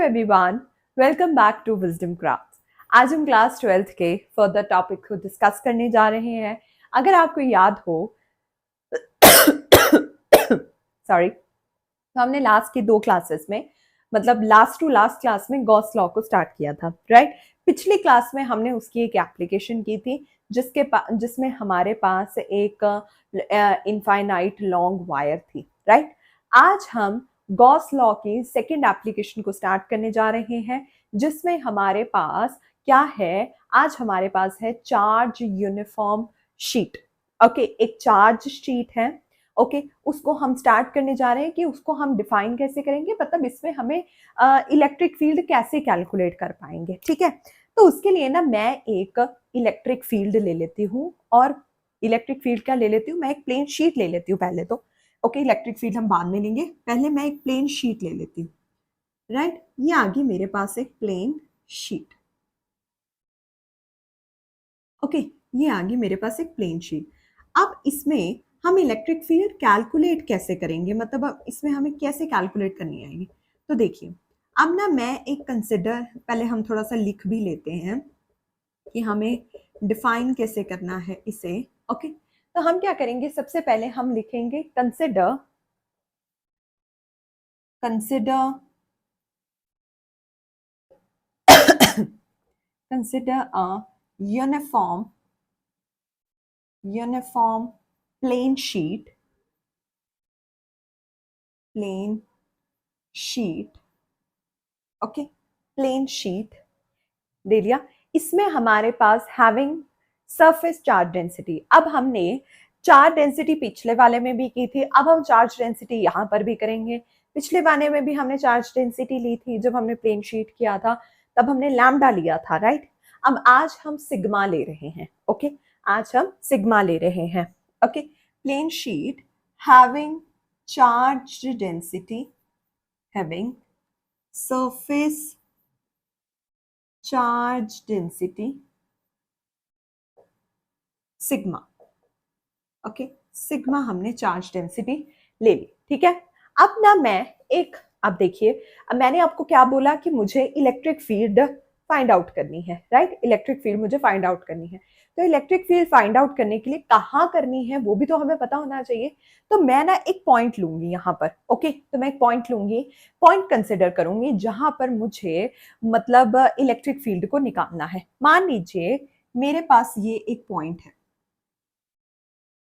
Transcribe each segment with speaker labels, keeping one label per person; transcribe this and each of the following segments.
Speaker 1: Everyone, welcome back to Wisdom Crafts. आज हम class 12th के फर्दर टॉपिक को डिस्कस करने जा रहे हैं। अगर आपको याद हो सॉरी, तो हमने लास्ट की 2 क्लासेस में मतलब लास्ट टू लास्ट क्लास में गॉस लॉ को स्टार्ट किया था, राइट। पिछली क्लास में हमने उसकी एक एप्लीकेशन की थी जिसमें हमारे पास एक इनफाइनाइट लॉन्ग वायर थी, राइट। आज हम गॉस लॉ की सेकेंड एप्लीकेशन को स्टार्ट करने जा रहे हैं, जिसमें हमारे पास क्या है, आज हमारे पास है चार्ज यूनिफॉर्म शीट। ओके, एक चार्ज शीट है। ओके, उसको हम स्टार्ट करने जा रहे हैं कि उसको हम डिफाइन कैसे करेंगे, मतलब इसमें हमें इलेक्ट्रिक फील्ड कैसे कैलकुलेट कर पाएंगे, ठीक है। तो उसके लिए ना मैं एक इलेक्ट्रिक फील्ड ले लेती हूँ, और इलेक्ट्रिक फील्ड क्या ले लेती हूँ, मैं एक प्लेन शीट ले लेती हूँ पहले तो। ओके, इलेक्ट्रिक फील्ड हम बाद में लेंगे, पहले मैं एक प्लेन शीट ले लेती हूँ, राइट। ये आ गई मेरे पास एक प्लेन शीट। ओके, ये आ गई मेरे पास एक प्लेन शीट। अब इसमें हम इलेक्ट्रिक फील्ड कैलकुलेट कैसे करेंगे, मतलब अब इसमें हमें कैसे कैलकुलेट करनी आएगी। तो देखिए, अब ना मैं एक कंसिडर, पहले हम थोड़ा सा लिख भी लेते हैं कि हमें डिफाइन कैसे करना है इसे। ओके, तो हम क्या करेंगे, सबसे पहले हम लिखेंगे consider consider consider a uniform plain sheet। Okay, plane sheet दे लिया। इसमें हमारे पास हैविंग सरफेस चार्ज डेंसिटी। अब हमने चार्ज डेंसिटी पिछले वाले में भी की थी, अब हम चार्ज डेंसिटी यहाँ पर भी करेंगे। पिछले वाले में भी हमने चार्ज डेंसिटी ली थी, जब हमने प्लेन शीट किया था तब हमने लैम्डा लिया था, राइट। अब आज हम सिग्मा ले रहे हैं। ओके, आज हम सिग्मा ले रहे हैं। Okay, plane sheet having charge density, having surface charge density sigma. Okay, sigma हमने चार्ज डेंसिटी ले ली, ठीक है। अब ना मैं एक, अब देखिए, अब मैंने आपको क्या बोला कि मुझे इलेक्ट्रिक फील्ड फाइंड आउट करनी है, राइट। इलेक्ट्रिक फील्ड मुझे फाइंड आउट करनी है, तो इलेक्ट्रिक फील्ड फाइंड आउट करने के लिए कहाँ करनी है वो भी तो हमें पता होना चाहिए। तो मैं ना एक पॉइंट लूंगी यहाँ पर। ओके, तो मैं एक पॉइंट लूंगी, पॉइंट कंसिडर करूंगी जहां पर मुझे मतलब इलेक्ट्रिक फील्ड को निकालना है। मान लीजिए मेरे पास ये एक पॉइंट है,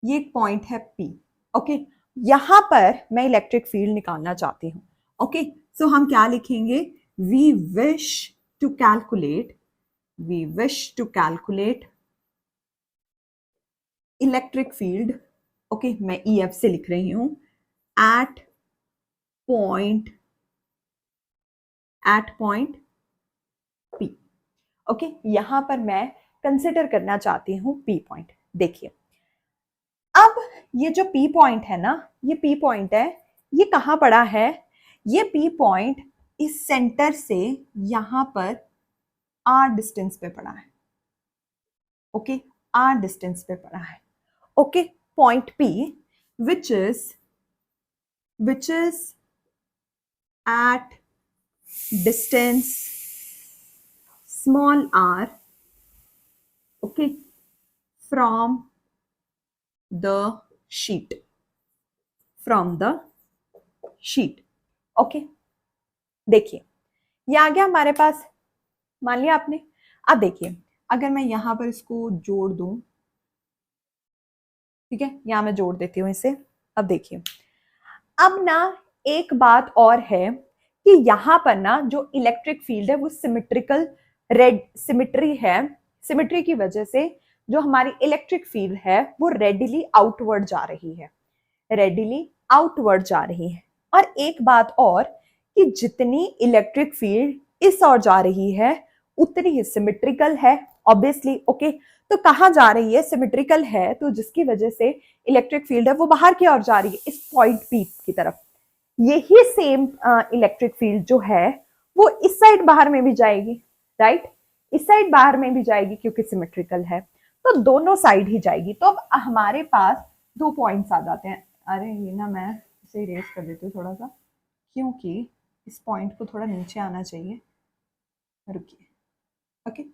Speaker 1: ये एक पॉइंट है P। ओके, यहां पर मैं इलेक्ट्रिक फील्ड निकालना चाहती हूँ। ओके, सो हम क्या लिखेंगे, we wish to calculate electric field. Okay, मैं EF से लिख रही हूं, एट पॉइंट P। ओके, यहां पर मैं कंसिडर करना चाहती हूं P पॉइंट। देखिए, अब ये जो P पॉइंट है ना, ये P पॉइंट है, ये कहाँ पड़ा है, ये P पॉइंट इस सेंटर से यहां पर R डिस्टेंस पे पड़ा है। ओके, R डिस्टेंस पे पड़ा है। Okay, point P which is at distance small r, okay, from the sheet, okay. देखिए, ये आ गया हमारे पास, मान लिया आपने। अब देखिए, अगर मैं यहां पर इसको जोड़ दूं, ठीक है, यहां मैं जोड़ देती हूं इसे। अब देखिए, अब ना एक बात और है कि यहां पर ना जो इलेक्ट्रिक फील्ड है वो सिमेट्रिकल, रेड सिमेट्री है। सिमेट्री की वजह से जो हमारी इलेक्ट्रिक फील्ड है वो रेडिली आउटवर्ड जा रही है, और एक बात और कि जितनी इलेक्ट्रिक फील्ड इस ओर जा रही है उतनी ही सिमेट्रिकल है, ऑब्वियसली। ओके, तो कहाँ जा रही है, सिमेट्रिकल है, तो जिसकी वजह से इलेक्ट्रिक फील्ड है वो बाहर की ओर जा रही है, इस पॉइंट P की तरफ। यही सेम इलेक्ट्रिक फील्ड जो है वो इस साइड बाहर में भी जाएगी, राइट। इस साइड बाहर में भी जाएगी क्योंकि सिमेट्रिकल है, तो दोनों साइड ही जाएगी। तो अब हमारे पास 2 पॉइंट्स आ जाते हैं। अरे ये ना मैं इसे इरेज कर देती हूँ थोड़ा सा, क्योंकि इस पॉइंट को थोड़ा नीचे आना चाहिए, रुकिए, ओके,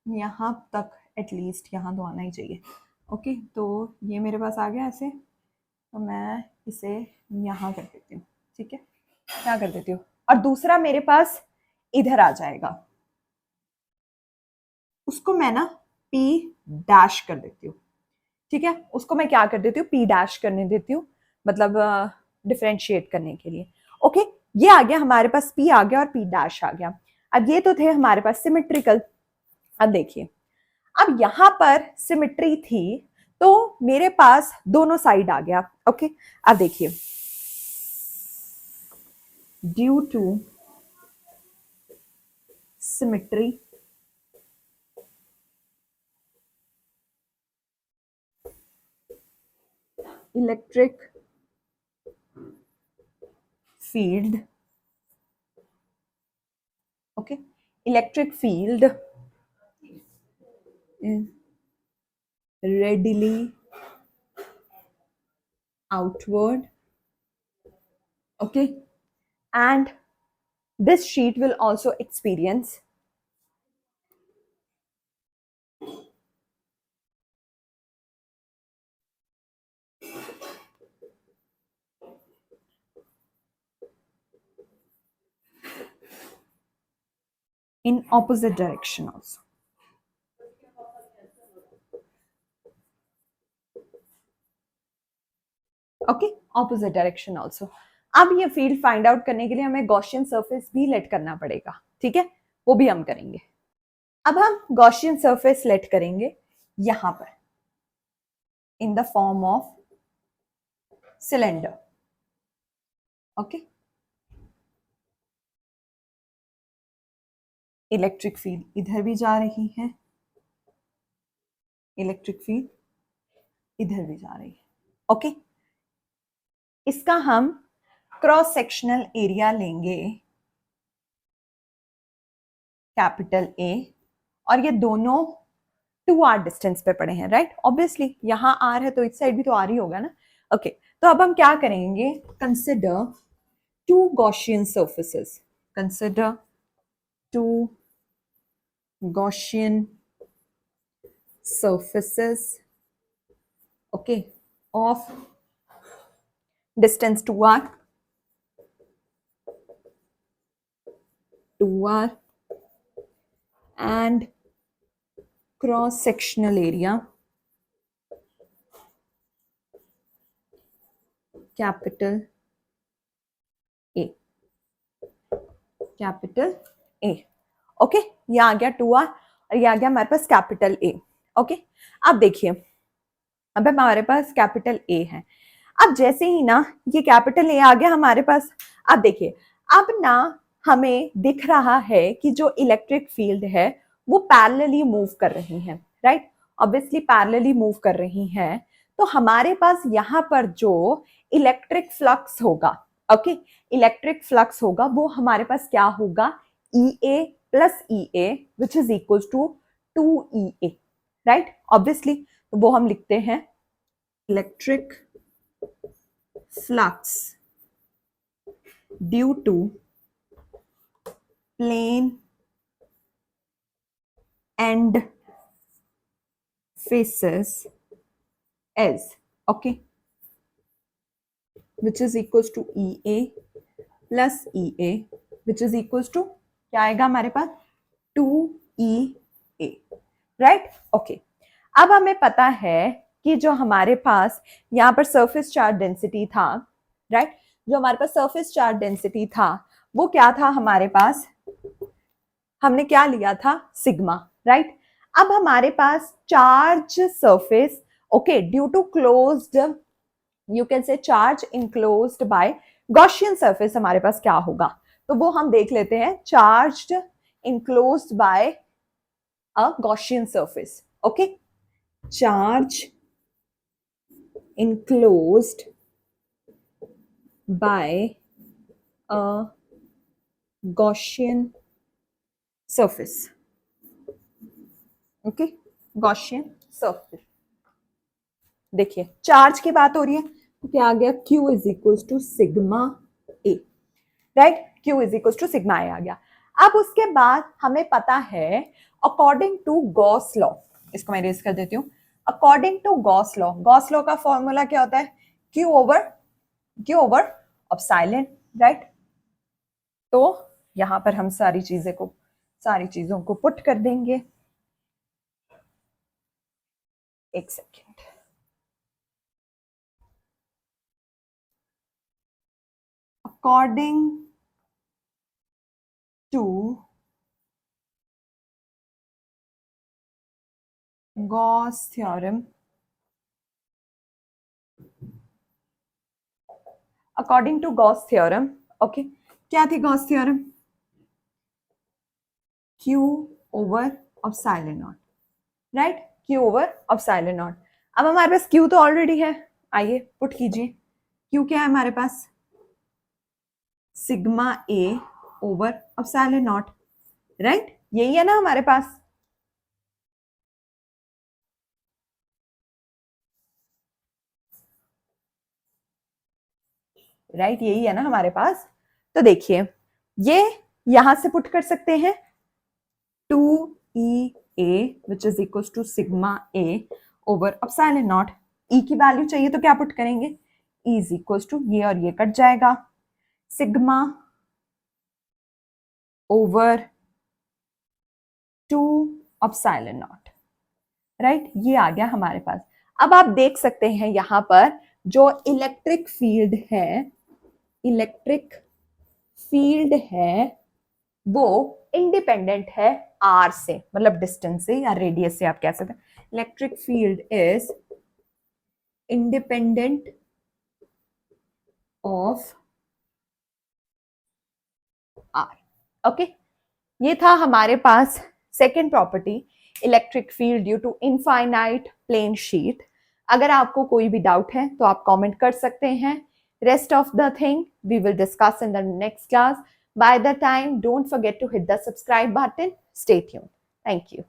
Speaker 1: यहाँ तक एटलीस्ट यहाँ तो आना ही चाहिए। ओके, तो ये मेरे पास आ गया ऐसे, तो मैं इसे यहाँ कर देती हूँ, ठीक है, क्या कर देती हूँ, और दूसरा मेरे पास इधर आ जाएगा, उसको मैं ना P डैश कर देती हूँ, ठीक है, उसको मैं क्या कर देती हूँ, P डैश करने देती हूँ, मतलब डिफ्रेंशिएट करने के लिए। ओके, ये आ गया हमारे पास, P आ गया और P डैश आ गया। अब ये तो थे हमारे पास सिमेट्रिकल। अब देखिए, अब यहां पर सिमेट्री थी तो मेरे पास दोनों साइड आ गया। ओके, अब देखिए, due to symmetry electric field, okay, electric field readily outward, okay, and this sheet will also experience in opposite direction also. Okay, opposite direction also. अब ये फील्ड फाइंड आउट करने के लिए हमें गॉसियन सरफेस भी late करना पड़ेगा, ठीक है, वो भी हम करेंगे। अब हम गॉसियन सरफेस लेट करेंगे यहां पर in the form of cylinder, okay, electric field इधर भी जा रही है, इलेक्ट्रिक फील्ड इधर भी जा रही है, ओके, इसका हम क्रॉस सेक्शनल एरिया लेंगे कैपिटल ए, और ये दोनों 2r डिस्टेंस पे पड़े हैं, राइट, ऑब्वियसली यहाँ r है तो इस साइड भी तो r ही होगा ना। ओके, तो अब हम क्या करेंगे, consider two Gaussian surfaces, consider two Gaussian surfaces, okay, of distance 2r, 2r and cross sectional area capital A, capital A, okay, ये आ गया 2r और ये आ गया हमारे पास कैपिटल A, ओके। अब देखिए, अब हमारे पास कैपिटल A है, अब जैसे ही ना ये कैपिटल A आ गया हमारे पास, अब देखिए, अब ना हमें दिख रहा है कि जो इलेक्ट्रिक फील्ड है वो पैरेलली मूव कर रही है, राइट, ऑब्वियसली पैरेलली मूव कर रही है, तो हमारे पास यहाँ पर जो इलेक्ट्रिक फ्लक्स होगा, ओके, इलेक्ट्रिक फ्लक्स होगा वो हमारे पास क्या होगा, EA plus EA which is equal to 2EA, right, obviously, तो वो हम लिखते हैं electric flux due to plane end faces as, okay, which is equals to EA plus EA which is equals to क्या आएगा हमारे पास 2EA, राइट, ओके। अब हमें पता है कि जो हमारे पास यहाँ पर सरफेस चार्ज डेंसिटी था, राइट, जो हमारे पास सरफेस चार्ज डेंसिटी था वो क्या था हमारे पास, हमने क्या लिया था, सिग्मा, राइट। अब हमारे पास charge surface, okay, due to closed, you can say charge enclosed by Gaussian surface हमारे पास क्या होगा, तो वो हम देख लेते हैं, charged enclosed bye a Gaussian surface, okay, charge enclosed by a Gaussian surface, okay, Gaussian surface। देखिए, चार्ज की बात हो रही है तो क्या आ गया, Q is equal to sigma A, right, Q is equal to sigma A आ गया। अब उसके बाद हमें पता है अकॉर्डिंग टू गॉस लॉ, इसको मैं इरेज कर देती हूँ। अकॉर्डिंग टू गॉस लॉ का फॉर्मूला क्या होता है? Q over epsilon, right. तो यहां पर हम सारी चीजों को पुट कर देंगे। एक second, according to Gauss theorem, according to Gauss theorem, okay, क्या थी Gauss theorem? Q over epsilon not, right, Q over epsilon naught. अब हमारे पास Q तो ऑलरेडी है, आइए पुट कीजिए। Q क्या है हमारे पास? Sigma A over epsilon not, right, यही है ना हमारे पास। राइट, यही है ना हमारे पास। तो देखिए ये यहां से पुट कर सकते हैं 2EA which is equal to sigma A over epsilon not. E की वैल्यू चाहिए तो क्या पुट करेंगे? E इज इक्वल टू ये और ये कट जाएगा, sigma over 2 epsilon not, right, ये आ गया हमारे पास। अब आप देख सकते हैं यहां पर जो इलेक्ट्रिक फील्ड है वो इंडिपेंडेंट है आर से, मतलब डिस्टेंस से या रेडियस से आप कह सकते हैं। Electric field is independent of R, okay. ये था हमारे पास second property, electric field due to infinite plane sheet. अगर आपको कोई भी डाउट है तो आप कमेंट कर सकते हैं। Rest of the thing we will discuss in the next class. By the time, don't forget to hit the subscribe button. Stay tuned. Thank you.